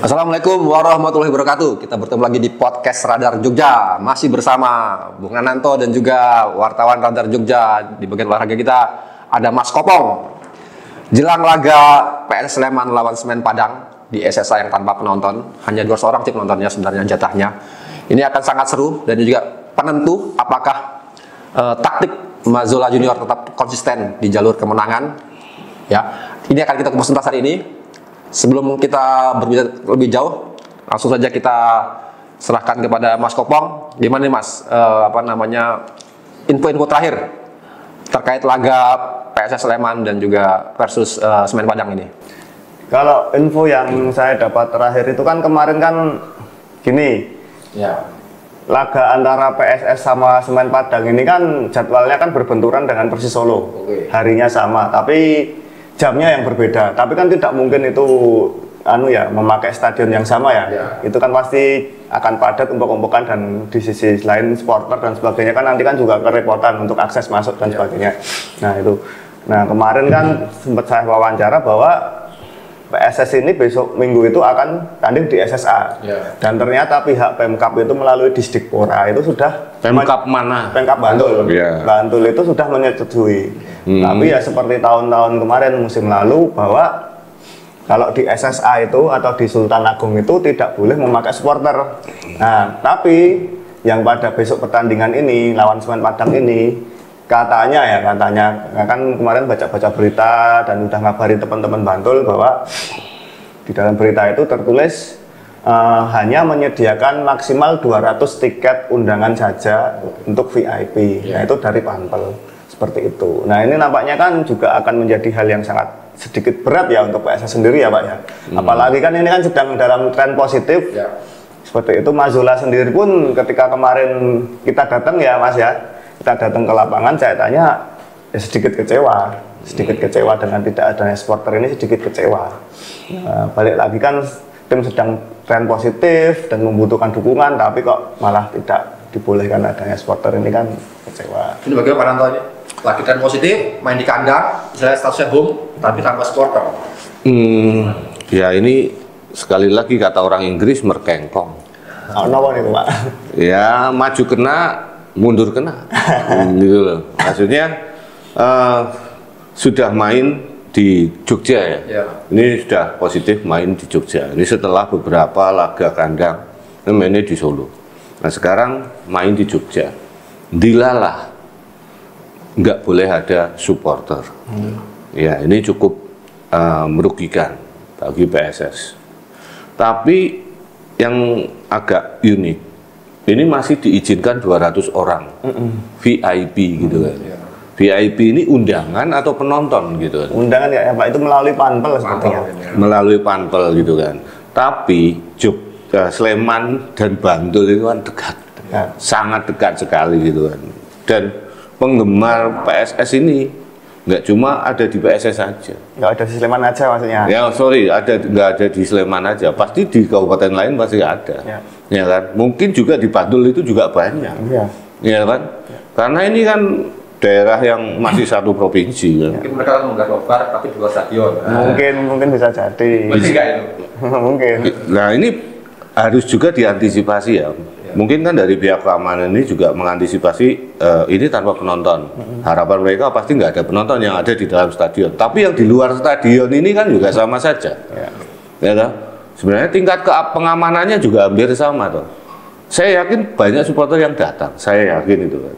Assalamualaikum warahmatullahi wabarakatuh. Kita bertemu lagi di podcast Radar Jogja. Masih bersama Bung Ananto dan juga wartawan Radar Jogja. Di bagian olahraga kita ada Mas Kopong. Jelang laga PS Sleman lawan Semen Padang di SSA yang tanpa penonton, hanya 200 orang tim penontonnya sebenarnya jatahnya. Ini akan sangat seru dan juga penentu apakah taktik Mazzola Junior tetap konsisten di jalur kemenangan. Ya, ini akan kita kupas tuntas hari ini. Sebelum kita berbicara lebih jauh, langsung saja kita serahkan kepada Mas Kopong. Gimana nih Mas, info-info terakhir terkait laga PSS Sleman dan juga versus Semen Padang ini? Kalau info yang saya dapat terakhir itu kan kemarin kan gini, ya, laga antara PSS sama Semen Padang ini kan jadwalnya kan berbenturan dengan Persis Solo. Harinya sama, tapi jamnya yang berbeda. Tapi kan tidak mungkin itu memakai stadion yang sama ya. Itu kan pasti akan padat umpuk-umpukan, dan di sisi lain supporter dan sebagainya kan nanti kan juga kerepotan untuk akses masuk dan sebagainya. Nah itu. Nah kemarin kan sempat saya wawancara bahwa PSS ini besok minggu itu akan tanding di SSA. Dan ternyata pihak Pemkab itu melalui Disdikpora itu sudah Pemkab mana? Pemkab Bantul. Bantul itu sudah menyetujui. Tapi ya seperti tahun-tahun kemarin musim lalu bahwa kalau di SSA itu atau di Sultan Agung itu tidak boleh memakai supporter. Nah, tapi yang pada besok pertandingan ini lawan Semen Padang ini katanya kan kemarin baca-baca berita dan udah ngabarin teman-teman Bantul bahwa di dalam berita itu tertulis hanya menyediakan maksimal 200 tiket undangan saja untuk VIP. Nah, itu dari Panpel. Seperti itu. Nah ini nampaknya kan juga akan menjadi hal yang sangat sedikit berat ya untuk PSS sendiri ya Pak ya. Apalagi kan ini kan sedang dalam tren positif. Seperti itu. Mazzola sendiri pun ketika kemarin kita datang ya Mas ya, kita datang ke lapangan, saya tanya ya sedikit kecewa dengan tidak adanya supporter ini, sedikit kecewa. Nah, balik lagi kan tim sedang tren positif dan membutuhkan dukungan, tapi kok malah tidak dibolehkan adanya supporter, ini kan kecewa. Ini bagaimana Pak Nanto ini? Lagi tren positif, main di kandang, misalnya statusnya home, tapi tanpa supporter. Ya ini sekali lagi kata orang Inggris merkengkong. Kenapa nih Pak? Ya maju kena, mundur kena, gitu loh. Maksudnya sudah main di Jogja ya. Ini sudah positif main di Jogja. Ini setelah beberapa laga kandang, ini mainnya di Solo. Nah sekarang main di Jogja, dilalah nggak boleh ada supporter. Ya ini cukup merugikan bagi PSS. Tapi yang agak unik, ini masih diizinkan 200 orang VIP gitu kan. VIP ini undangan atau penonton gitu kan? Undangan ya Pak, itu melalui Panpel sepertinya. Melalui Panpel gitu kan. Tapi Sleman dan Bantul itu kan dekat. Sangat dekat sekali gitu kan. Dan penggemar PSS ini nggak cuma ada di PSS saja. Nggak ada di Sleman aja maksudnya? Ya sorry, nggak ada di Sleman aja. Pasti di kabupaten lain pasti ada. Ya kan? Mungkin juga di Bantul itu juga banyak. Ya kan? Karena ini kan daerah yang masih satu provinsi kan. Mungkin mereka nggak nobar tapi di luar stadion. Mungkin bisa jadi. Bisa itu. Mungkin. Nah ini harus juga diantisipasi ya. Mungkin kan dari pihak keamanan ini juga mengantisipasi ini tanpa penonton. Harapan mereka pasti nggak ada penonton yang ada di dalam stadion. Tapi yang di luar stadion ini kan juga sama saja. Ya toh? Sebenarnya tingkat pengamanannya juga hampir sama toh. Saya yakin banyak supporter yang datang. Saya yakin itu kan.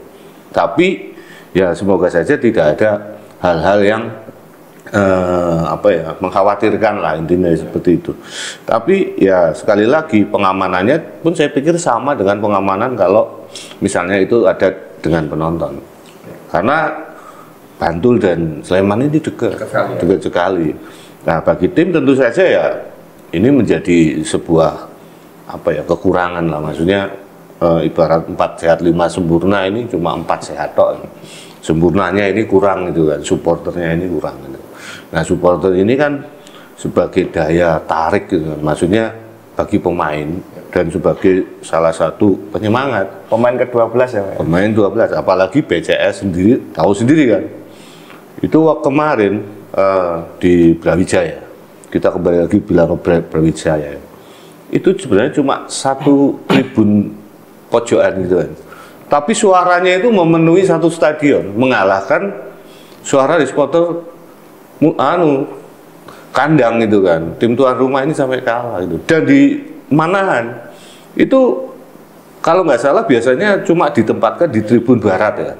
Tapi ya semoga saja tidak ada hal-hal yang mengkhawatirkan lah, intinya seperti itu. Tapi ya sekali lagi pengamanannya pun saya pikir sama dengan pengamanan kalau misalnya itu ada dengan penonton. Karena Bantul dan Sleman ini dekat sekali. Nah bagi tim tentu saja ya ini menjadi sebuah kekurangan lah. Maksudnya ibarat 4 sehat 5 sempurna, ini cuma 4 sehat tok. Sempurnanya ini kurang gitu kan, supporternya ini kurang gitu. Nah supporter ini kan sebagai daya tarik gitu kan, maksudnya bagi pemain dan sebagai salah satu penyemangat. Pemain ke-12 ya Pak? Pemain 12, apalagi BCS sendiri, tahu sendiri kan. Itu kemarin di Brawijaya, kita kembali lagi bilang Brawijaya. itu sebenarnya cuma 1 tribun pojokan gitu kan. Tapi suaranya itu memenuhi 1 stadion, mengalahkan suara di supporter kandang gitu kan. Tim tuan rumah ini sampai kalah gitu. Dan di Manahan itu kalau nggak salah biasanya cuma ditempatkan di tribun barat ya.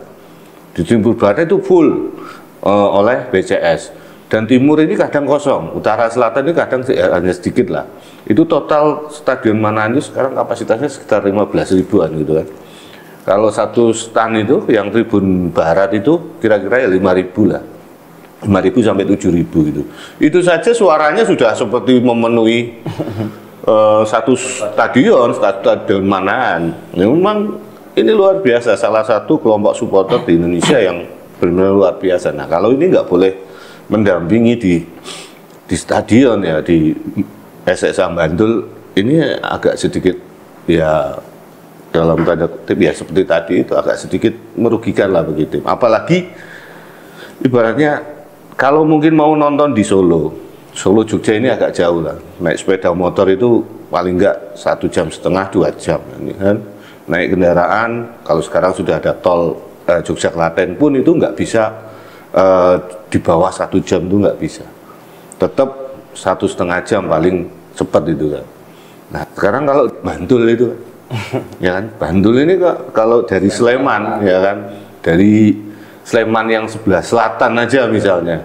Di tribun barat itu full oleh BCS. Dan timur ini kadang kosong, utara selatan ini kadang hanya sedikit lah. Itu total stadion Manahan itu sekarang kapasitasnya sekitar 15.000-an gitu kan. Kalau 1 stand itu yang tribun barat itu kira-kira ya 5.000 lah. 5.000 sampai 7.000 gitu. Itu saja suaranya sudah seperti memenuhi 1 stadion Manahan. Memang ini luar biasa, salah satu kelompok supporter di Indonesia yang benar-benar luar biasa. Nah, kalau ini nggak boleh mendampingi di stadion ya, di SSA Bantul ini agak sedikit ya dalam tanda kutip ya seperti tadi itu agak sedikit merugikan lah begitu. Apalagi ibaratnya kalau mungkin mau nonton di Solo Jogja ini agak jauh lah. Naik sepeda motor itu paling enggak 1,5 jam 2 jam ini kan. Naik kendaraan kalau sekarang sudah ada tol Jogja Klaten pun itu nggak bisa di bawah 1 jam itu nggak bisa. Tetap 1,5 jam paling cepat itu kan. Nah sekarang kalau Bantul itu ya kan, Bantul ini kalau dari Sleman ya kan, dari Sleman yang sebelah selatan aja misalnya,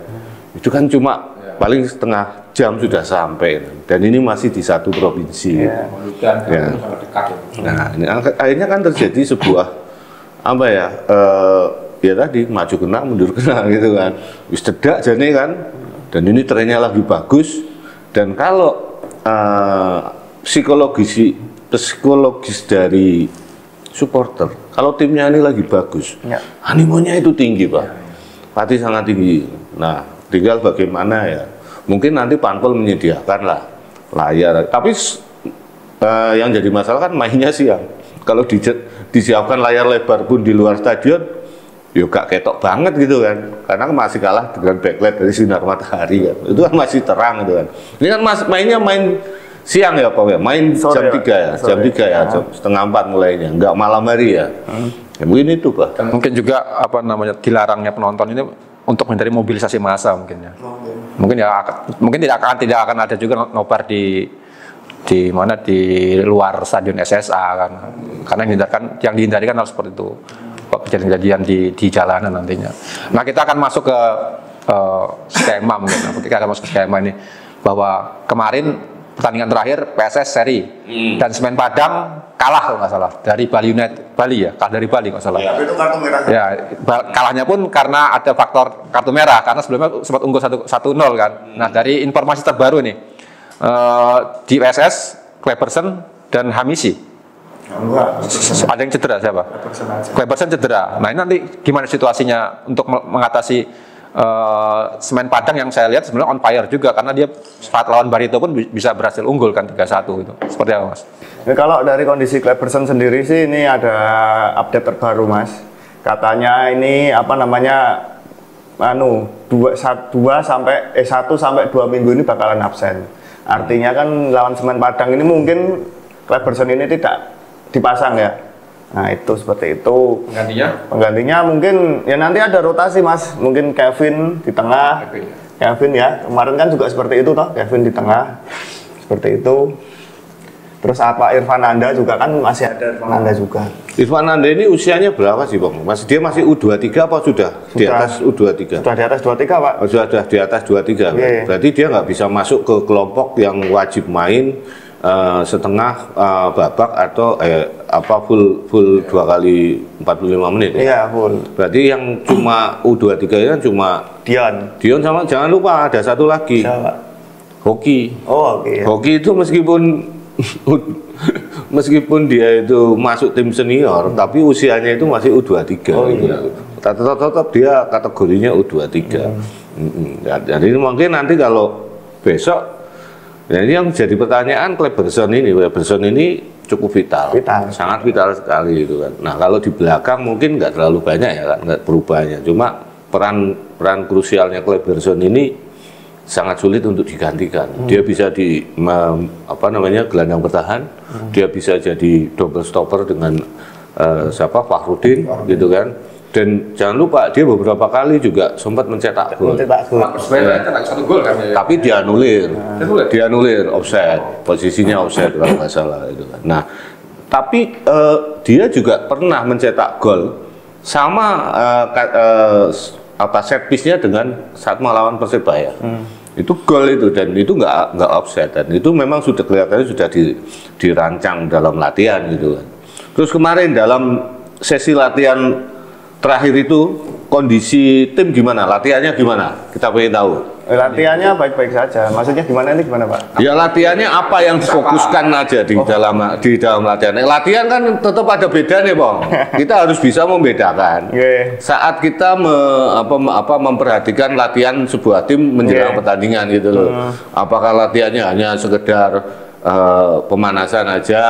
itu kan cuma paling setengah jam sudah sampai, dan ini masih di 1 provinsi. Ya. Nah, ini akhirnya kan terjadi sebuah apa ya? Ya tadi maju kena mundur kena gitu kan. Wis cedak jane kan. Dan ini trennya lagi bagus, dan kalau psikologis dari supporter, kalau timnya ini lagi bagus, animonya itu tinggi Pak, pasti sangat tinggi. Nah tinggal bagaimana ya, mungkin nanti Panpel menyediakan lah layar, tapi yang jadi masalah kan mainnya siang. Kalau disiapkan layar lebar pun di luar stadion, ya gak ketok banget gitu kan, karena masih kalah dengan backlight dari sinar matahari kan, itu kan masih terang gitu kan. Ini kan mainnya main siang ya Pak ya, main sore, jam 3 ya, jam 3 ya, jam 3:30 mulainya, nggak malam hari ya. Ya mungkin itu Pak. Dan mungkin juga apa namanya, dilarangnya penonton ini untuk menghindari mobilisasi massa mungkin ya. Mungkin tidak akan ada juga nobar di mana di luar stadion SSA kan. Karena yang dihindari kan harus seperti itu. Kejadian-kejadian di jalanan nantinya. Nah, kita akan masuk ke skema mungkin. Kita akan masuk ke skema ini bahwa kemarin pertandingan terakhir PSS seri dan Semen Padang kalah kalau nggak salah dari Bali United, kalah dari Bali nggak salah. Tapi itu kartu merah. Ya, kalahnya pun karena ada faktor kartu merah, karena sebelumnya sempat unggul 1-0 kan. Nah, dari informasi terbaru nih di PSS, Kleberson dan Hamisi. Ada yang cedera siapa? Kleberson cedera. Nah, ini nanti gimana situasinya untuk mengatasi Semen Padang yang saya lihat sebenarnya on fire juga, karena dia saat lawan Barito pun bisa berhasil unggul kan 3-1 itu. Seperti apa Mas? Ini kalau dari kondisi Kleberson sendiri sih ini ada update terbaru Mas. Katanya ini apa namanya 1 sampai 2 minggu ini bakalan absen. Artinya kan lawan Semen Padang ini mungkin Kleberson ini tidak dipasang ya. Nah itu seperti itu. Penggantinya mungkin ya nanti ada rotasi Mas. Mungkin Kevin di tengah. Kevin ya, kemarin kan juga seperti itu toh, Kevin di tengah. Seperti itu. Terus apa Irfan Anda juga kan masih ada Irfan Anda juga. Irfan Anda ini usianya berapa sih Bang? Dia masih U23 apa sudah di atas U23? Sudah di atas 23 Pak. Oh, sudah di atas 23. Yeah. Berarti dia nggak bisa masuk ke kelompok yang wajib main setengah babak atau full 2 kali 45 menit ya? Iya full. Berarti yang cuma U23 kan cuma Dion sama jangan lupa ada satu lagi. Siapa? Hoki. Oh oke. Okay, ya. Hoki itu meskipun dia itu masuk tim senior, tapi usianya itu masih U23. Oh, iya. Tetap dia kategorinya U23. Jadi mungkin nanti kalau besok, ya ini yang jadi pertanyaan Kleberson ini cukup vital, sangat vital sekali itu kan. Nah kalau di belakang mungkin nggak terlalu banyak ya kan, nggak perubahannya. Cuma peran krusialnya Kleberson ini sangat sulit untuk digantikan. Dia bisa gelandang bertahan, dia bisa jadi double stopper dengan Fakhrudin gitu kan. Dan jangan lupa dia beberapa kali juga sempat mencetak gol. Satu gol kan. Tapi dianulir offside, posisinya offside kalau nggak salah itu kan. Nah, tapi dia juga pernah mencetak gol sama set piece-nya dengan saat melawan Persebaya. Itu gol itu, dan itu nggak offside, dan itu memang sudah kelihatannya sudah dirancang dalam latihan gitu kan. Terus kemarin dalam sesi latihan terakhir itu kondisi tim gimana? Latihannya gimana? Kita pengen tahu. Latihannya baik-baik saja. Maksudnya gimana Pak? Ya latihannya apa yang difokuskan aja di dalam latihan. Latihan kan tetap ada bedanya, Bang. Kita harus bisa membedakan. Saat kita memperhatikan latihan sebuah tim menjelang pertandingan gitu loh. Apakah latihannya hanya sekedar pemanasan aja,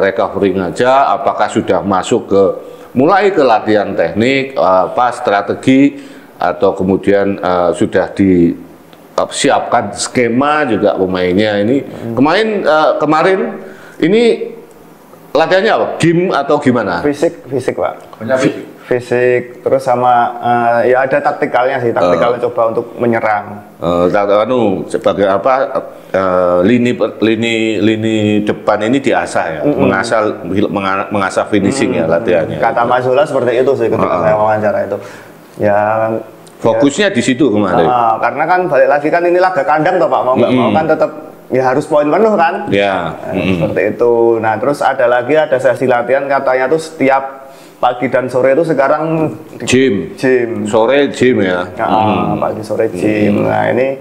recovering aja, apakah sudah masuk mulai ke latihan teknik, strategi, atau kemudian sudah disiapkan skema juga pemainnya ini. Kemarin ini latihannya apa? Gym atau gimana? Fisik Pak. Fisik, terus sama ya ada taktikalnya sih, coba untuk menyerang. Sebagai lini depan ini diasah ya, mengasah finishing ya latihannya. Kata Mas Zula seperti itu sih ketika saya wawancara itu. Ya fokusnya di situ kemarin. Karena kan balik lagi kan ini laga kandang toh Pak, mau nggak mau kan tetap ya harus poin penuh kan. Ya. Seperti itu. Nah terus ada sesi latihan katanya tuh setiap pagi dan sore itu sekarang gym. Sore gym ya. Pagi sore gym. Nah ini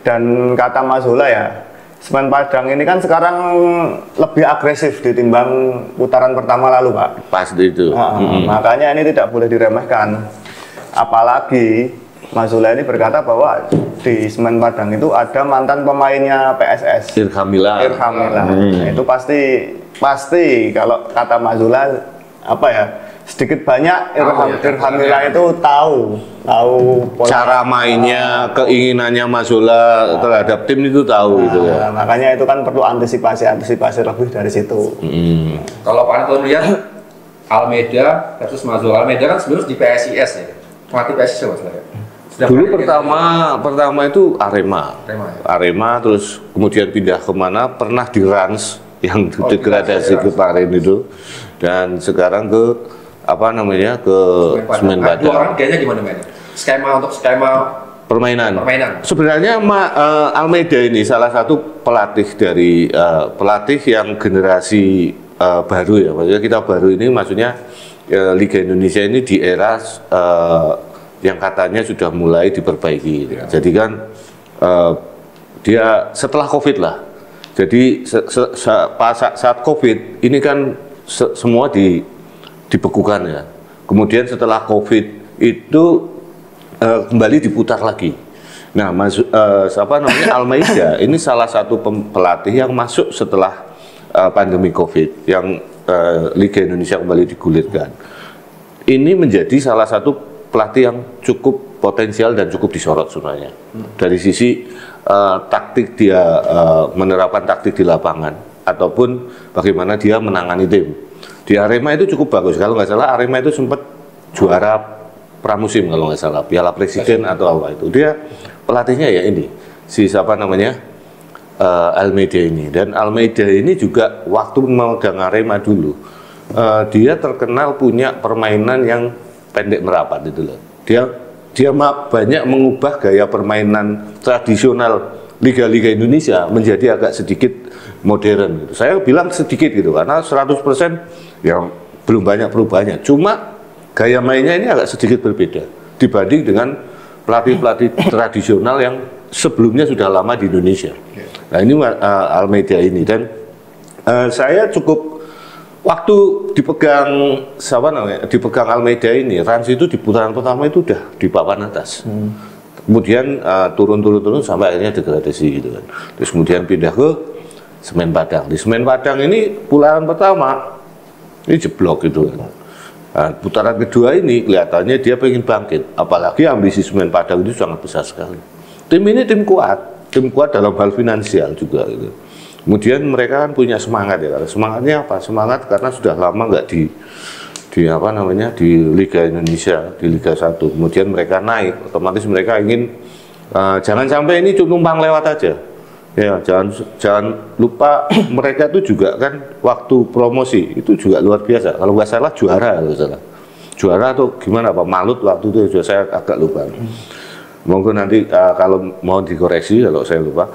dan kata Mas Zula ya, Semen Padang ini kan sekarang lebih agresif ditimbang putaran pertama lalu Pak. Pasti itu. Makanya ini tidak boleh diremehkan. Apalagi Mas Zula ini berkata bahwa di Semen Padang itu ada mantan pemainnya PSS. Irhamila. Nah, itu pasti kalau kata Mas Zula sedikit banyak Irhamila itu tahu pola cara mainnya, keinginannya Mas Zula terhadap tim itu tahu gitu ya. Makanya itu kan perlu antisipasi lebih dari situ. Kalau Pak Anton lihat Almeida versus Mas Zula. Almeida kan sebelumnya di PSIS ya. Pelatih PSIS Mas ya. Dulu pertama itu Arema, terus kemudian pindah kemana? Pernah di Rans yang degradasi kemarin itu, dan sekarang ke Semen Padang. Dua orang kayaknya gimana mainnya? Skema permainan. Sebenarnya Almeida ini salah satu pelatih dari pelatih yang generasi baru ya. Maksudnya kita baru ini, maksudnya Liga Indonesia ini di era yang katanya sudah mulai diperbaiki. Ya. Jadi kan dia setelah COVID lah. Jadi saat COVID ini kan semua dibekukan ya. Kemudian setelah COVID itu kembali diputar lagi. Nah, Almeida ini salah satu pelatih yang masuk setelah pandemi COVID, yang Liga Indonesia kembali digulirkan. Ini menjadi salah satu pelatih yang cukup potensial dan cukup disorot sebenarnya. Dari sisi taktik dia menerapkan taktik di lapangan, ataupun bagaimana dia menangani tim. Di Arema itu cukup bagus. Kalau nggak salah Arema itu sempat juara pramusim kalau nggak salah, Piala Presiden atau apa itu. Dia pelatihnya ya ini, Almeida ini. Dan Almeida ini juga waktu memegang Arema dulu, dia terkenal punya permainan yang pendek merapat itu loh. Dia banyak mengubah gaya permainan tradisional Liga-Liga Indonesia menjadi agak sedikit modern gitu. Saya bilang sedikit gitu karena 100% ya belum banyak perubahannya. Cuma gaya mainnya ini agak sedikit berbeda dibanding dengan pelatih-pelatih tradisional yang sebelumnya sudah lama di Indonesia. Nah ini Almeida ini, dan saya cukup waktu dipegang Almeida ini, Rans itu di putaran pertama itu udah di papan atas. Kemudian turun sampai akhirnya degradasi gitu kan. Terus kemudian pindah ke Semen Padang. Di Semen Padang ini putaran pertama ini jeblok gitu kan. Nah, putaran kedua ini kelihatannya dia pengen bangkit, apalagi ambisi Semen Padang itu sangat besar sekali. Tim ini tim kuat dalam hal finansial juga gitu. Kemudian mereka kan punya semangat ya, semangatnya apa? Semangat karena sudah lama nggak di apa namanya di Liga Indonesia, di Liga 1. Kemudian mereka naik, otomatis mereka ingin jangan sampai ini cuma numpang lewat aja. Ya, jangan lupa mereka itu juga kan waktu promosi itu juga luar biasa. Kalau nggak salah juara, juara atau gimana Pak Malut waktu itu juga saya agak lupa. Monggo nanti kalau mau dikoreksi kalau saya lupa.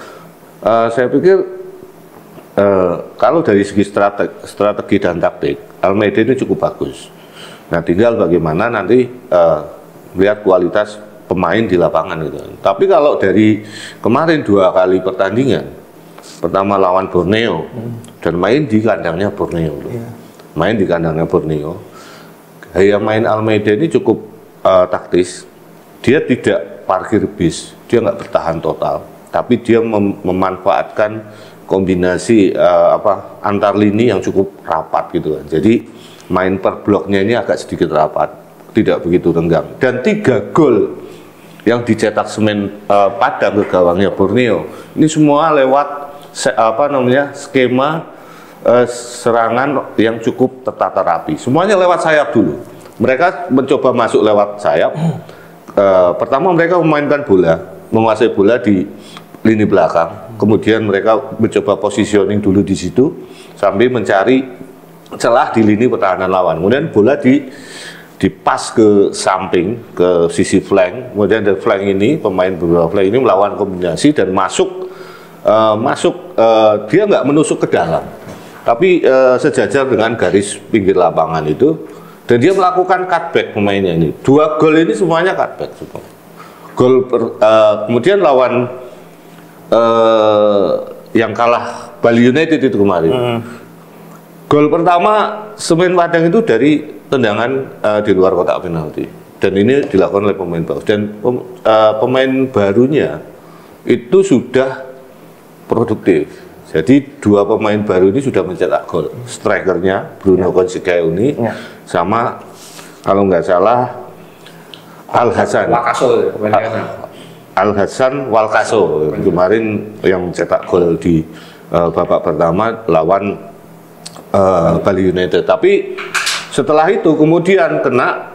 Saya pikir kalau dari segi strategi dan taktik, Almeida ini cukup bagus. Nah, tinggal bagaimana nanti lihat kualitas pemain di lapangan gitu. Tapi kalau dari kemarin 2 kali pertandingan, pertama lawan Borneo dan main di kandangnya Borneo, main di kandangnya Borneo. Gaya main Almeida ini cukup taktis. Dia tidak parkir bis, dia nggak bertahan total, tapi dia memanfaatkan kombinasi antar lini yang cukup rapat gitu kan. Jadi main per bloknya ini agak sedikit rapat, tidak begitu renggang. Dan 3 gol yang dicetak Semen Padang ke gawangnya Borneo ini semua lewat skema serangan yang cukup tertata rapi. Semuanya lewat sayap dulu. Mereka mencoba masuk lewat sayap. Pertama mereka memainkan bola, menguasai bola di lini belakang. Kemudian mereka mencoba positioning dulu di situ sambil mencari celah di lini pertahanan lawan. Kemudian bola dipas ke samping, ke sisi flank. Kemudian dari flank ini, pemain beberapa flank ini melawan kombinasi dan masuk dia nggak menusuk ke dalam, tapi sejajar dengan garis pinggir lapangan itu. Dan dia melakukan cutback pemainnya ini. 2 gol ini semuanya cutback. Kemudian lawan yang kalah Bali United itu kemarin. Gol pertama Semen Padang itu dari tendangan di luar kotak penalti, dan ini dilakukan oleh pemain baru, dan pemain barunya itu sudah produktif. Jadi 2 pemain baru ini sudah mencetak gol. Strikernya Bruno Consiglione sama kalau nggak salah Al Hassan Walkaso kemarin yang mencetak gol di babak pertama lawan Bali United. Tapi setelah itu kemudian kena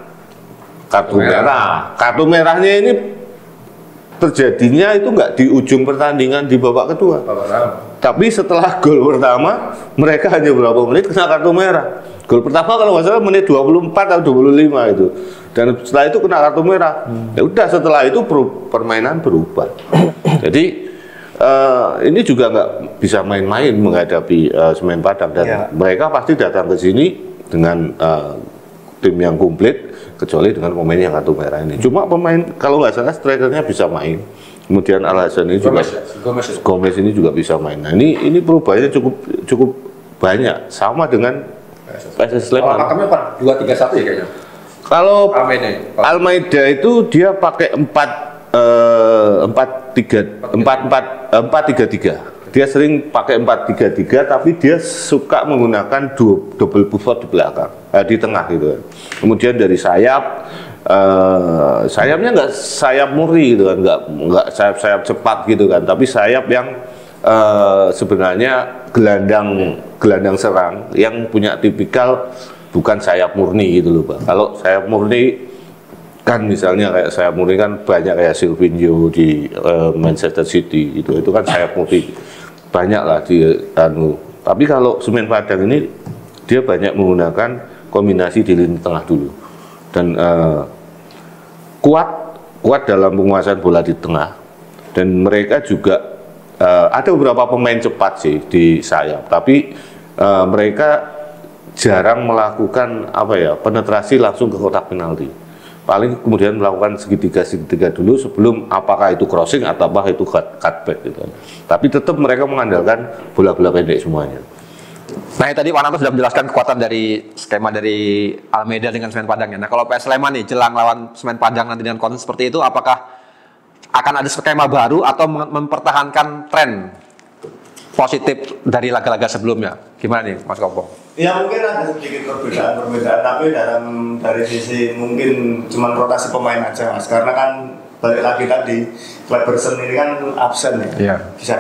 kartu merah. Kartu merahnya ini terjadinya itu nggak di ujung pertandingan di babak kedua. Tapi setelah gol pertama mereka hanya berapa menit kena kartu merah. Gol pertama kalau nggak salah menit 24 atau 25 itu. Dan setelah itu kena kartu merah. Ya udah setelah itu permainan berubah. Jadi ini juga nggak bisa main-main menghadapi Semen Padang, dan mereka pasti datang ke sini dengan tim yang komplit kecuali dengan pemain yang kartu merah ini. Cuma pemain kalau nggak salah strikernya bisa main. Kemudian Al Hassan ini juga Gomez ini juga bisa main. Nah, ini perubahannya cukup banyak, sama dengan PSS Sleman. Kalau apa? 2-3-1 ya kayaknya. Kalau Almeida itu dia pakai 4-3-3. Dia sering pakai 4-3-3, tapi dia suka menggunakan double pivot di belakang, di tengah gitu kan. Kemudian dari sayap, sayapnya nggak sayap murni gitu kan, nggak sayap cepat gitu kan, tapi sayap yang sebenarnya gelandang serang yang punya tipikal bukan sayap murni gitu loh Pak. Kalau sayap murni kan misalnya kayak sayap murni kan banyak kayak Silvinho di Manchester City itu kan sayap murni banyak lah di tapi kalau Semen Padang ini dia banyak menggunakan kombinasi di lini tengah dulu, dan kuat dalam penguasaan bola di tengah, dan mereka juga ada beberapa pemain cepat sih di sayap, tapi mereka jarang melakukan penetrasi langsung ke kotak penalti. Paling kemudian melakukan segitiga dulu sebelum apakah itu crossing atau itu cutback gitu. Tapi tetap mereka mengandalkan bola-bola pendek semuanya. Nah, tadi Pak Nanto sudah menjelaskan kekuatan dari skema dari Almeida dengan Semen Padang ya. Nah, kalau PS Sleman nih jelang lawan Semen Padang nanti dengan kondisi seperti itu, apakah akan ada skema baru atau mempertahankan tren positif dari laga-laga sebelumnya? Gimana nih Mas Kopong? Ya mungkin ada sedikit perbedaan, tapi dari sisi mungkin cuma rotasi pemain aja Mas. Karena kan balik lagi tadi, Kleberson ini kan absen ya. Iya. Bisa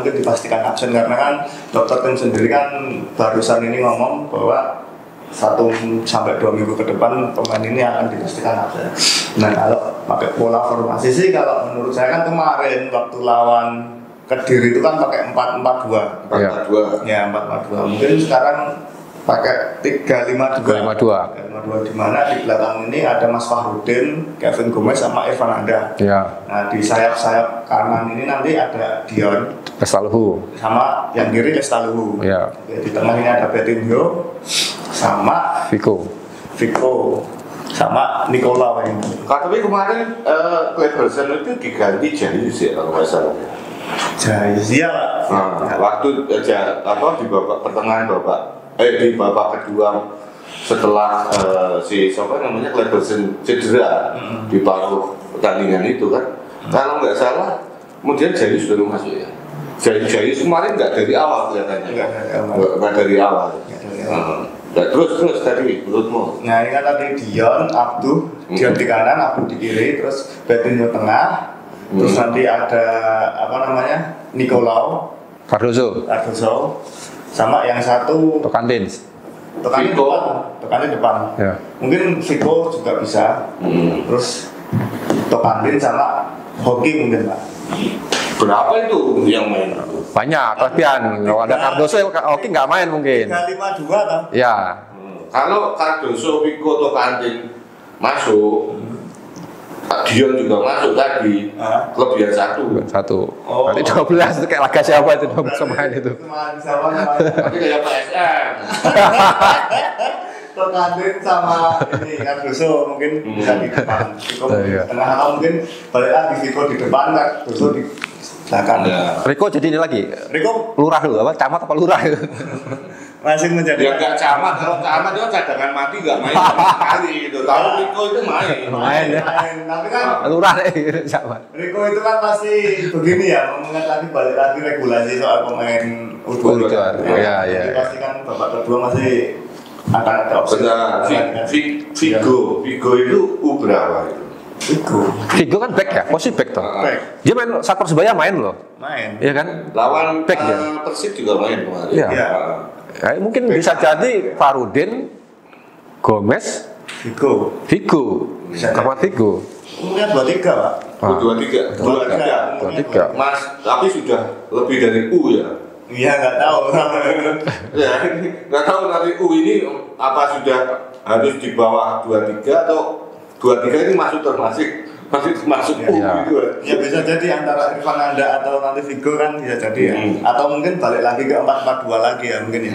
dipastikan absen karena kan dokter tim sendiri kan barusan ini ngomong bahwa 1 sampai 2 minggu ke depan pemain ini akan dipastikan absen. Nah kalau pakai pola formasi sih, kalau menurut saya kan kemarin waktu lawan Kediri itu kan pakai 4-4-2. 4-4-2. Ya 4-4-2. Mungkin sekarang pakai 3-5-2. 3-5-2 di mana di belakang ini ada Mas Fahrudin, Kevin Gomez sama Irfan Anda. Iya. Nah di sayap-sayap kanan ini nanti ada Dion Lestaluhu. sama yang kiri Lestaluhu. Iya. Di tengah ini ada Betinho sama Vico sama Nicola ini. Tapi kemarin Kleberson itu diganti Jayus ya kalau nggak salah. Jayus ya Pak. Waktu aja di babak pertengahan di babak kedua setelah si siapa namanya Kleberson cedera di paruh pertandingan itu kan. Kalau nggak salah, kemudian Jayus baru masuk ya. Jayus kemarin nggak dari awal kelihatannya. Nggak dari awal. Terus tadi menurutmu? Nah ini kan tadi Dion di kanan, Abduh di kiri, terus Betinho tengah, terus nanti ada Nicolau, Cardoso, sama yang satu Tocantins. Tocantins depan. Ya. Mungkin Vico juga bisa. Terus Tocantins sama Hoki mungkin Pak. Berapa itu yang main? Banyak, kelebihan. Kalau ada Cardoso, Oki nggak main mungkin. 3-5-2 kan? Ya. Kalau Cardoso, Vico, Tocantins masuk, Dion juga masuk tadi, kelebihan 1. Oh. Nanti 12 itu kayak laga siapa itu 12 pemain itu. Siapa namanya? Tapi kayak PSM. Tocantins sama ini Cardoso mungkin bisa di depan. Vico Iya. tengah, atau mungkin balik lagi Vico di depan, Cardoso di belakang. Riko jadi ini lagi. Riko Lurah dulu apa? Camat apa lurah? masih menjadi Ya nggak camat, kalau camat itu cadangan mati nggak main sama sekali gitu. Kalau Riko itu main. Main ya. Tapi kan Lurah deh camat. Riko itu kan pasti begini ya, mengingat lagi balik lagi regulasi soal pemain U22. Iya, iya. Jadi pasti kan babak kedua masih akan ada opsi. Benar. Vigo itu berapa itu? Vigo kan back ya, posisi back toh. Back. Dia main saat Persebaya main loh. Main. Iya kan? Lawan Back dia. Persib juga main kemarin. Iya. Iya. Ya, mungkin bisa jadi Farudin, Gomez, Vigo. Bisa Kamar Vigo. Mungkin 2-3 Pak. 2-3. 2-3. Mas, tapi sudah lebih dari U ya. Iya nggak tahu. Ya, nggak tahu nanti U ini apa sudah harus di bawah 2-3 atau 2-3 ini masuk termasuk U Ya. gitu. Ya bisa jadi antara Irfan Anda atau nanti Vigo kan bisa jadi ya. Atau mungkin balik lagi ke 4-4-2 lagi ya mungkin ya.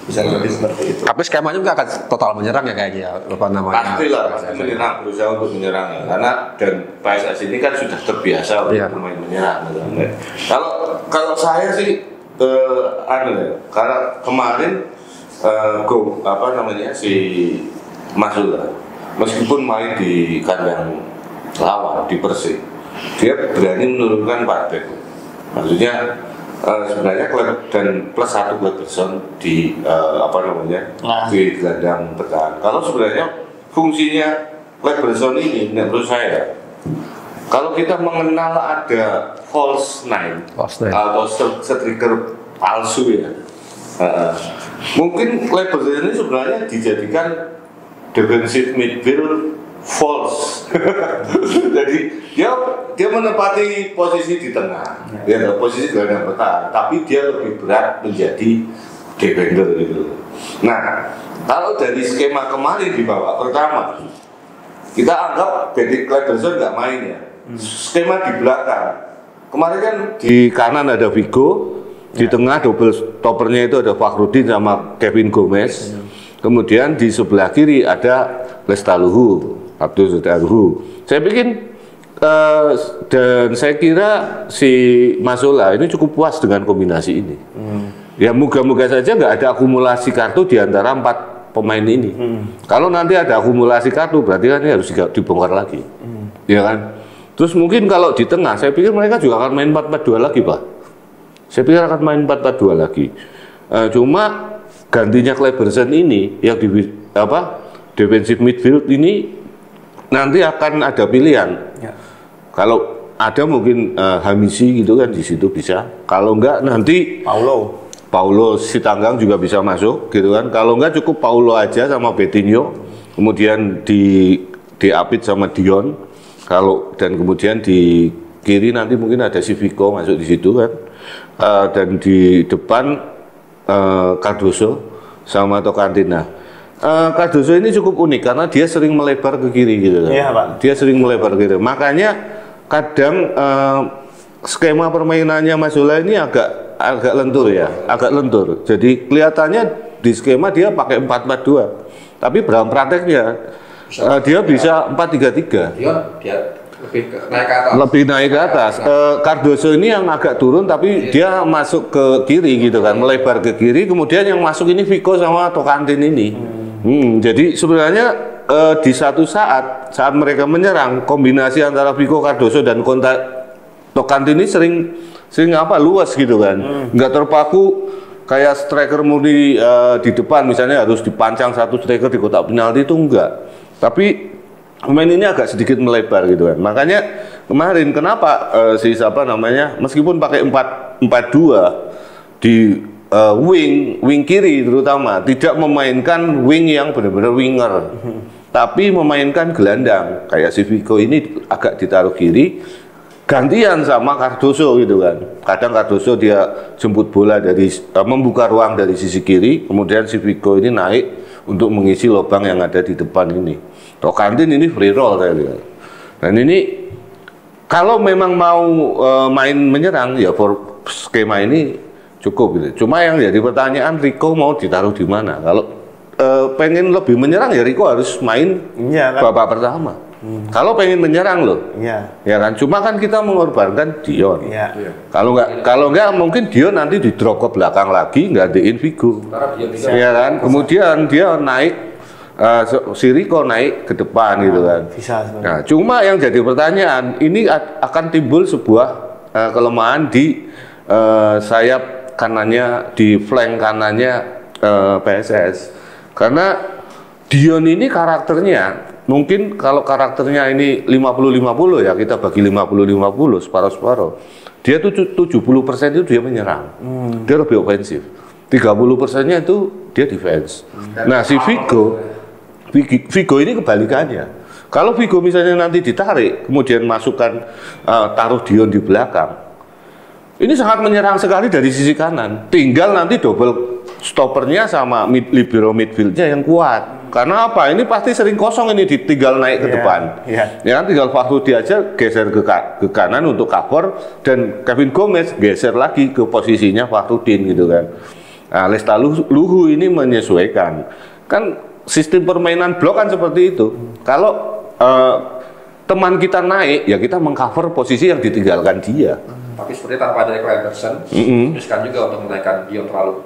Bisa jadi seperti itu. Tapi skemanya juga akan total menyerang ya kayaknya, apa namanya? Pasti menyerang, berusaha untuk menyerang ya. Karena dan PSS ini kan sudah terbiasa untuk Iya. bermain menyerang. Gitu. Kalau saya sih karena kemarin si Masula meskipun main di kandang lawan di Persik, dia berani menurunkan 4 back. Maksudnya sebenarnya klub dan plus 1 Kleberson di di gelandang bertahan. Kalau sebenarnya fungsinya Kleberson ini menurut saya, kalau kita mengenal ada false nine atau striker palsu ya, mungkin Kleberson ini sebenarnya dijadikan defensive midfield false. Jadi dia menempati posisi di tengah, dia posisi gelandang bertahan, tapi dia lebih berat menjadi defender gitu. Nah, kalau dari skema kemarin di babak pertama, kita anggap Benedict Kleberson nggak main ya. Skema di belakang, kemarin kan di kanan ada Vigo, di tengah double stoppernya itu ada Fakhrudin sama Kevin Gomez. Kemudian di sebelah kiri ada Lestaluhu, Abdul Lestaluhu. Saya bikin dan saya kira si Masula ini cukup puas dengan kombinasi ini. Ya moga-moga saja nggak ada akumulasi kartu di antara 4 pemain ini. Kalau nanti ada akumulasi kartu berarti kan ini harus dibongkar lagi. Ya kan? Terus mungkin kalau di tengah saya pikir mereka juga akan main 4-4-2 lagi, Pak. Saya pikir akan main 4-4-2 lagi. Cuma gantinya Kleberson ini yang di defensive midfield ini nanti akan ada pilihan. Ya. Kalau ada mungkin Hamisi gitu kan di situ bisa. Kalau enggak nanti Paulo Sitanggang juga bisa masuk gitu kan. Kalau enggak cukup Paulo aja sama Betinho, kemudian diapit sama Dion. Dan kemudian di kiri nanti mungkin ada si Vico masuk di situ kan. Dan di depan Cardoso sama Tocantina. Cardoso ini cukup unik karena dia sering melebar ke kiri gitu kan. Iya, Pak. Dia sering melebar ke kiri. Makanya kadang skema permainannya Mas Zola ini agak lentur ya, agak lentur. Jadi kelihatannya di skema dia pakai 4-4-2. Tapi dalam prakteknya dia bisa 4-3-3. Dia naik ke atas. Lebih naik ke atas. Cardoso ini yang agak turun tapi dia masuk ke kiri gitu kan, melebar ke kiri. Kemudian yang masuk ini Vico sama Tocantin ini. Jadi sebenarnya di satu saat mereka menyerang, kombinasi antara Vico, Cardoso dan Tocantin ini sering luas gitu kan, nggak terpaku kayak striker murni di depan misalnya harus dipancang satu striker di kotak penalti itu enggak. Tapi pemain ini agak sedikit melebar gitu kan. Makanya kemarin kenapa meskipun pakai 4-4-2 di wing kiri terutama tidak memainkan wing yang benar-benar winger, tapi memainkan gelandang kayak si Vico ini agak ditaruh kiri, gantian sama Cardoso gitu kan. Kadang Cardoso dia jemput bola dari membuka ruang dari sisi kiri, kemudian si Vico ini naik untuk mengisi lubang yang ada di depan ini. Tocantin ini free roll saya lihat. Dan ini kalau memang mau main menyerang ya skema ini cukup gitu. Cuma yang jadi pertanyaan, Rico mau ditaruh di mana? Kalau pengen lebih menyerang ya Rico harus main babak pertama. Kalau pengen menyerang loh, ya kan. Cuma kan kita mengorbankan Dion. Kalau nggak mungkin Dion nanti didrop ke belakang lagi, gantiin Vigo. Ya kan. Kemudian dia naik, si Rico naik ke depan gitu kan. Nah, cuma yang jadi pertanyaan, ini akan timbul sebuah kelemahan di sayap kanannya, di flank kanannya PSS. Karena Dion ini karakternya, mungkin kalau karakternya ini 50-50 ya, kita bagi 50-50, separuh-separuh. Dia tuh 70% itu dia menyerang, dia lebih ofensif. 30%-nya itu dia defense. Nah, si Vigo ini kebalikannya. Kalau Vigo misalnya nanti ditarik, kemudian masukkan taruh Dion di belakang, ini sangat menyerang sekali dari sisi kanan. Tinggal nanti double stoppernya sama libero midfieldnya yang kuat. Karena apa? Ini pasti sering kosong ini, tinggal naik ke depan. Ya kan, tinggal Fahruddin aja geser ke kanan untuk cover, dan Kevin Gomez geser lagi ke posisinya Fahruddin gitu kan. Nah, Lestaluhu ini menyesuaikan. Kan sistem permainan blok kan seperti itu. Kalau teman kita naik, ya kita mengcover posisi yang ditinggalkan dia. Tapi seperti tanpa ada Kleberson, riskan juga untuk menaikkan Dion terlalu.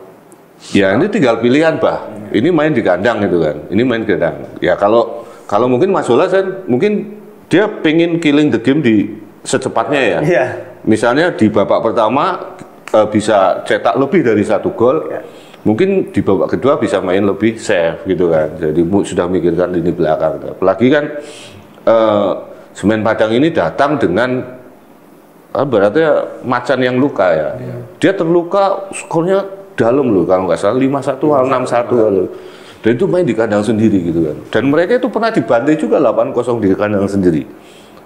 Ya ini tinggal pilihan, Bah. Ini main di kandang gitu kan. Ini main di kandang. Ya kalau mungkin Mas Zola mungkin dia pengen killing the game secepatnya ya. Misalnya di babak pertama bisa cetak lebih dari 1 gol. Mungkin di babak kedua bisa main lebih safe gitu kan. Jadi sudah mikirkan lini belakang. Apalagi kan Semen Padang ini datang dengan berarti macan yang luka ya. Dia terluka, skornya dalam loh kalau nggak salah 5-1 atau 6-1 loh. Dan itu main di kandang sendiri gitu kan. Dan mereka itu pernah dibantai juga 8-0 di kandang sendiri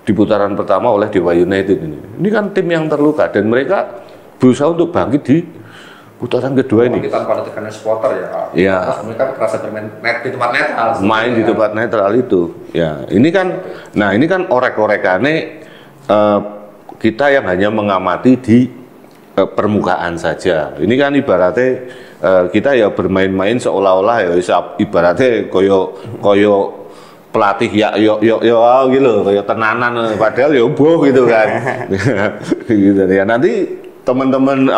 di putaran pertama oleh Dewa United ini. Ini kan tim yang terluka dan mereka berusaha untuk bangkit di putaran kedua ini. Kita pada tekanan supporter ya. Iya. Mereka kerasa bermain di tempat netral. Main di tempat netral itu. Ya, ini kan orek-orekannya kita yang hanya mengamati di permukaan saja. Ini kan ibaratnya kita ya bermain-main seolah-olah ya ibaratnya koyo pelatih yo gitu, koyo tenanan padahal ya boh gitu kan. Gitu ya. Nanti teman-teman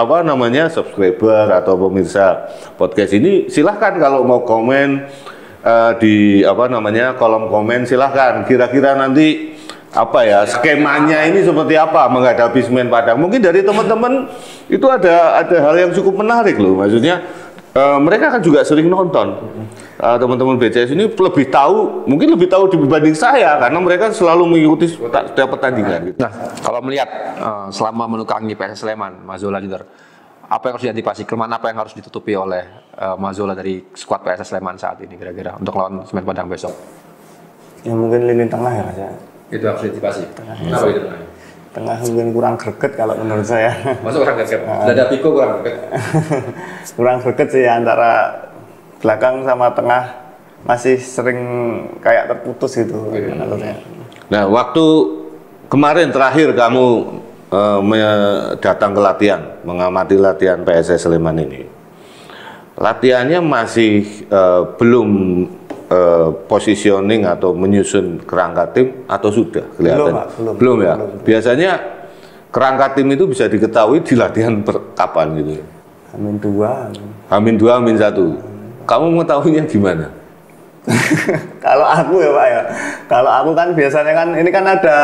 subscriber atau pemirsa podcast ini silahkan kalau mau komen di kolom komen, silahkan kira-kira nanti skemanya ini seperti apa menghadapi Semen Padang. Mungkin dari teman-teman itu ada hal yang cukup menarik loh, maksudnya mereka kan juga sering nonton. Teman-teman BCS ini mungkin lebih tahu dibanding saya karena mereka selalu mengikuti setiap pertandingan. Gitu. Nah, kalau melihat selama menukangi PSS Sleman, Mas Zola Junior, apa yang harus diantisipasi? Kelemahan apa yang harus ditutupi oleh Mas Zola dari skuad PSS Sleman saat ini kira-kira untuk lawan Semen Padang besok? Ya mungkin lini tengah ya Mas ya. Itu harus diantisipasi. Kenapa itu? Tengah mungkin kurang greget kalau menurut saya. Masuk kurang greget. Dada Piko kurang greget. Kurang greget sih antara belakang sama tengah masih sering kayak terputus gitu menurut saya. Nah, waktu kemarin terakhir kamu datang ke latihan, mengamati latihan PSS Sleman ini, latihannya masih belum positioning atau menyusun kerangka tim atau sudah kelihatan? Belum ya. Biasanya kerangka tim itu bisa diketahui di latihan kapan gitu. Hamin 2. Hamin 2, Hamin 1. Kamu mengetahuinya gimana? Kalau aku ya Pak ya, kalau aku kan biasanya kan ini kan ada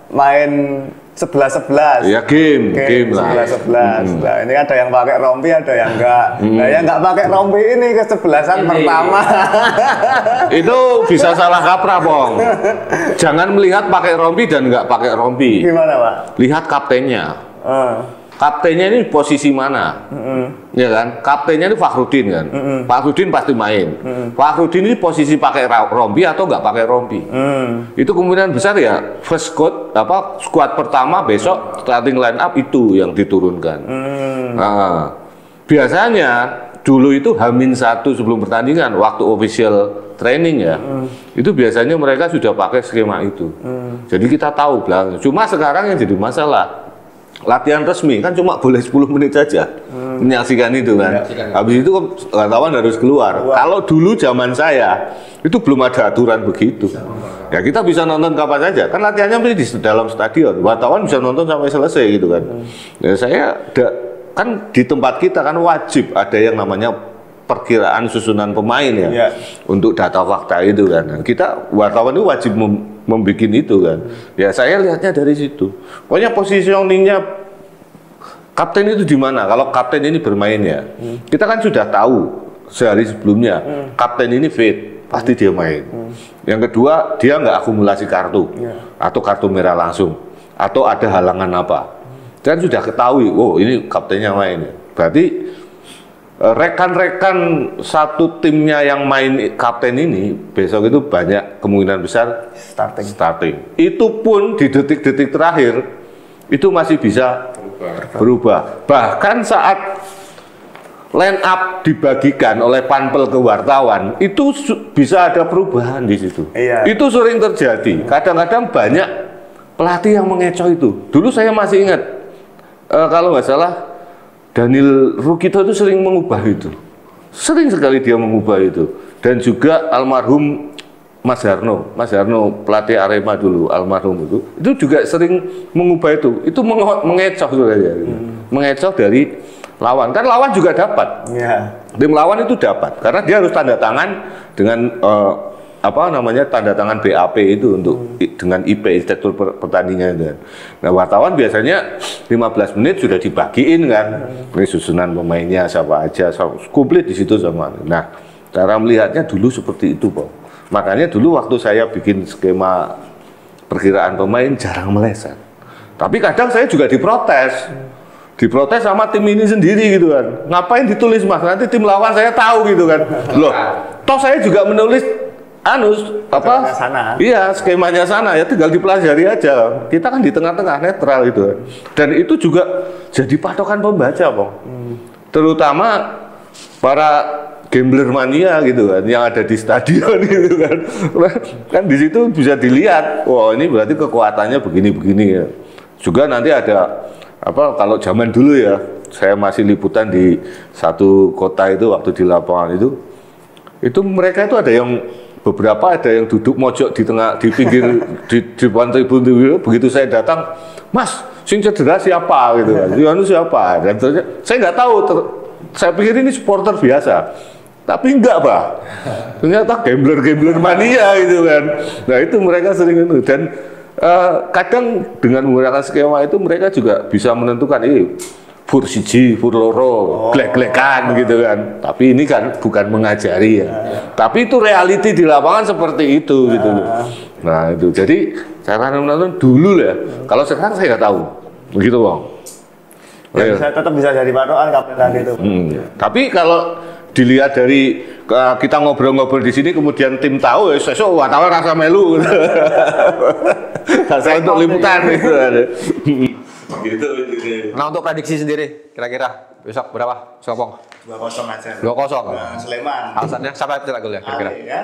main 11-11. Ya game lah. 11-11. Nah, ini ada yang pakai rompi, ada yang enggak. Nah, yang enggak pakai rompi ini kesebelasan pertama. Itu bisa salah kaprah, Bong. Jangan melihat pakai rompi dan enggak pakai rompi. Gimana, Pak? Lihat kaptennya. Kaptennya ini posisi mana? Ya kan? Kaptennya ini Fakhrudin kan? Fakhrudin pasti main. Fakhrudin ini posisi pakai rompi atau nggak pakai rompi? Itu kemungkinan besar ya first squad pertama besok starting line up itu yang diturunkan. Nah, biasanya dulu itu H-1 sebelum pertandingan waktu official training ya, itu biasanya mereka sudah pakai skema itu. Jadi kita tahu belakang. Cuma sekarang yang jadi masalah, latihan resmi kan cuma boleh 10 menit saja menyaksikan itu kan. Habis itu wartawan harus keluar. Kalau dulu zaman saya itu belum ada aturan begitu. Ya kita bisa nonton kapan saja. Kan latihannya mesti di dalam stadion. Wartawan bisa nonton sampai selesai gitu kan. Ya saya kan di tempat kita kan wajib ada yang namanya perkiraan susunan pemain ya. Untuk data fakta itu kan. Dan kita wartawan itu wajib membuat itu kan. Ya saya lihatnya dari situ. Pokoknya positioningnya kapten itu di mana? Kalau kapten ini bermain ya, kita kan sudah tahu sehari sebelumnya kapten ini fit, pasti dia main. Yang kedua dia nggak akumulasi kartu atau kartu merah langsung atau ada halangan apa. Dan sudah ketahui, oh ini kaptennya main. Berarti rekan-rekan satu timnya yang main kapten ini besok itu banyak kemungkinan besar starting. Itu pun di detik-detik terakhir itu masih bisa berubah. Bahkan saat line up dibagikan oleh panpel ke wartawan itu bisa ada perubahan di situ. Itu sering terjadi. Kadang-kadang banyak pelatih yang mengecoh itu. Dulu saya masih ingat kalau nggak salah Daniel Rukito itu sering mengubah itu. Sering sekali dia mengubah itu. Dan juga almarhum Mas Harno pelatih Arema dulu, almarhum itu juga sering mengubah itu. Itu mengecoh saja. Mengecoh dari lawan. Kan lawan juga dapat. Tim lawan itu dapat karena dia harus tanda tangan dengan tanda tangan BAP itu untuk dengan IP instruktur pertandingan kan. Nah, wartawan biasanya 15 menit sudah dibagiin kan. Ini susunan pemainnya siapa aja, komplit di situ sama. Nah, cara melihatnya dulu seperti itu, Pak. Makanya dulu waktu saya bikin skema perkiraan pemain jarang meleset. Tapi kadang saya juga diprotes sama tim ini sendiri gitu kan. Ngapain ditulis Mas? Nanti tim lawan saya tahu gitu kan. Loh, toh saya juga menulis iya skemanya sana ya, tinggal dipelajari aja. Kita kan di tengah-tengah netral itu. Dan itu juga jadi patokan pembaca, Bang. Terutama para gambler mania gitu kan yang ada di stadion gitu kan. Kan di situ bisa dilihat, wah ini berarti kekuatannya begini-begini ya. Juga nanti ada kalau zaman dulu ya, saya masih liputan di satu kota itu waktu di lapangan itu mereka itu beberapa ada yang duduk mojok di tengah, di pinggir, di depan tribun. Begitu saya datang, Mas, sing cedera siapa gitu kan? Siapa? Dan saya nggak tahu. Saya pikir ini supporter biasa, tapi enggak, Pak. Ternyata gambler mania gitu kan. Nah itu mereka sering itu. Dan kadang dengan menggunakan skema itu mereka juga bisa menentukan fur siji, fur loro, glek-glekan gitu kan. Tapi ini kan bukan mengajari ya. Tapi itu reality di lapangan seperti itu gitu loh. Nah itu, jadi cara menonton dulu ya. Kalau sekarang saya nggak tahu, begitu Bang. Ya, tetap bisa jadi patokan kapten tadi itu. Tapi kalau dilihat dari kita ngobrol-ngobrol di sini, kemudian tim tahu, ya sesuk wartawan rasa melu. Saya untuk liputan gitu. Gitu. Nah untuk prediksi sendiri, kira-kira besok berapa? Skopong? 2-0 aja. 2-0. Nah, Sleman. Alasannya siapa yang cetak gol ya kira-kira? Ya.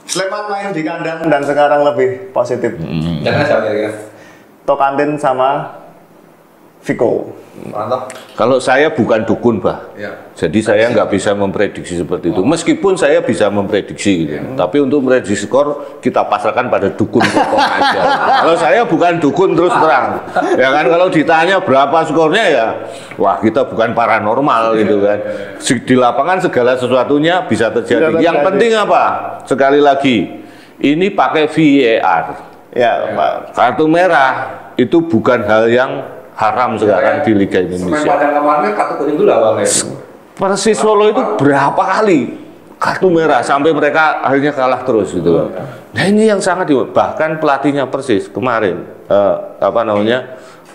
Sleman main di kandang dan sekarang lebih positif. Jangan siapa kira-kira? Tokantin sama Vico. Mantap. Kalau saya bukan dukun, Bah. Ya. Jadi saya nggak bisa memprediksi seperti itu. Meskipun saya bisa memprediksi gitu. Tapi untuk memprediksi skor kita pasrahkan pada dukun pokok aja. Kalau saya bukan dukun terus terang. Ya kan kalau ditanya berapa skornya ya, wah kita bukan paranormal gitu kan. Di lapangan segala sesuatunya bisa terjadi. Yang penting apa? Sekali lagi, ini pakai VAR. Ya, Pak. Kartu merah itu bukan hal yang haram sekarang di Liga Indonesia. Pada kemarin kartu kuning dulu awalnya. Persis Solo itu berapa kali kartu merah sampai mereka akhirnya kalah terus gitu. Nah ini yang sangat bahkan pelatihnya Persis kemarin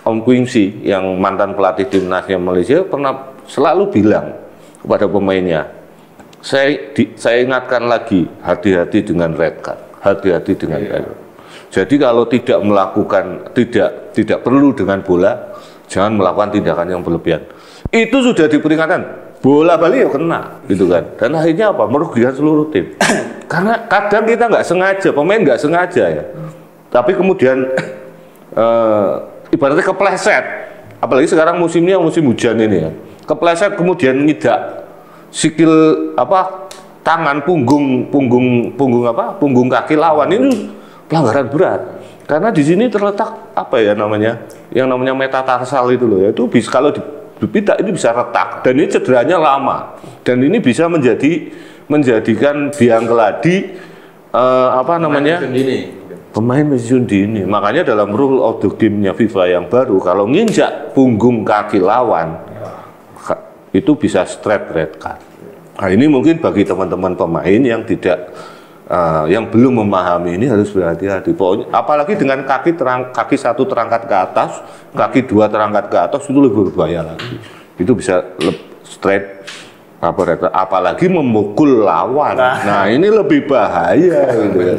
Om Quincy yang mantan pelatih timnasnya Malaysia pernah selalu bilang kepada pemainnya, saya ingatkan lagi, hati-hati dengan red card, hati-hati dengan red card. Jadi kalau tidak melakukan tidak perlu dengan bola, jangan melakukan tindakan yang berlebihan. Itu sudah diperingatkan, bola balik ya kena, gitu kan. Dan akhirnya apa? Merugikan seluruh tim. Karena kadang kita nggak sengaja, pemain nggak sengaja ya. Tapi kemudian ibaratnya kepleset. Apalagi sekarang musimnya musim hujan ini ya. Kepleset kemudian ngidak sikil tangan punggung kaki lawan ini pelanggaran berat. Karena di sini terletak yang namanya metatarsal itu loh ya. Itu bisa kalau dipitak itu bisa retak dan ini cederanya lama. Dan ini bisa menjadikan biang keladi pemain pensiun dini. Makanya dalam rule of the game-nya FIFA yang baru kalau nginjak punggung kaki lawan itu bisa straight red card. Nah, ini mungkin bagi teman-teman pemain yang yang belum memahami ini harus berhati-hati. Apalagi dengan kaki satu terangkat ke atas, kaki dua terangkat ke atas itu lebih berbahaya lagi. Itu bisa straight apalagi memukul lawan. Nah, ini lebih bahaya gitu ya.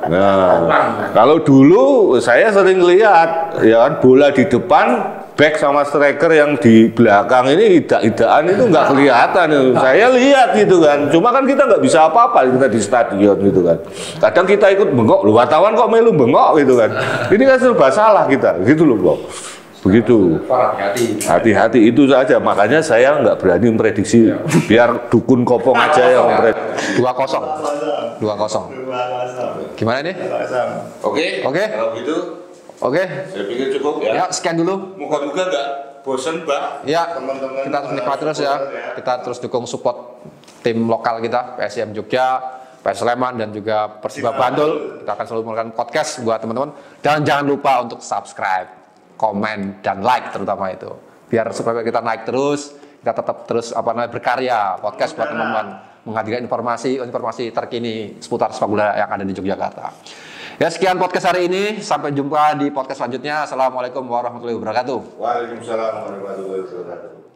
Nah, kalau dulu saya sering lihat ya kan bola di depan, back sama striker yang di belakang ini idak-idakan itu nggak kelihatan. Saya lihat gitu kan. Cuma kan kita nggak bisa apa-apa kita di stadion gitu kan. Kadang kita ikut bengok, lu wartawan kok melu bengok gitu kan. Ini kan serba salah kita, gitu loh, Bro. Begitu. Hati-hati itu saja. Makanya saya nggak berani memprediksi. Biar dukun kopong aja yang memprediksi. 2-0. Gimana nih? Oke. Kalau gitu. Oke. Saya pikir cukup ya. Ya, scan dulu. Moga-moga nggak bosen, Mbak. Ya, Teman-teman kita terus nikmat terus ya. Kita terus dukung support tim lokal kita, PSIM Jogja, PS Sleman dan juga Persiba Bandul. Kita akan selalu melakukan podcast buat teman-teman. Dan jangan lupa untuk subscribe, komen dan like terutama itu. Biar supaya kita naik terus, kita tetap terus berkarya podcast buat teman-teman, menghadirkan informasi terkini seputar sepak bola yang ada di Yogyakarta. Ya, sekian podcast hari ini. Sampai jumpa di podcast selanjutnya. Assalamualaikum warahmatullahi wabarakatuh. Waalaikumsalam warahmatullahi wabarakatuh.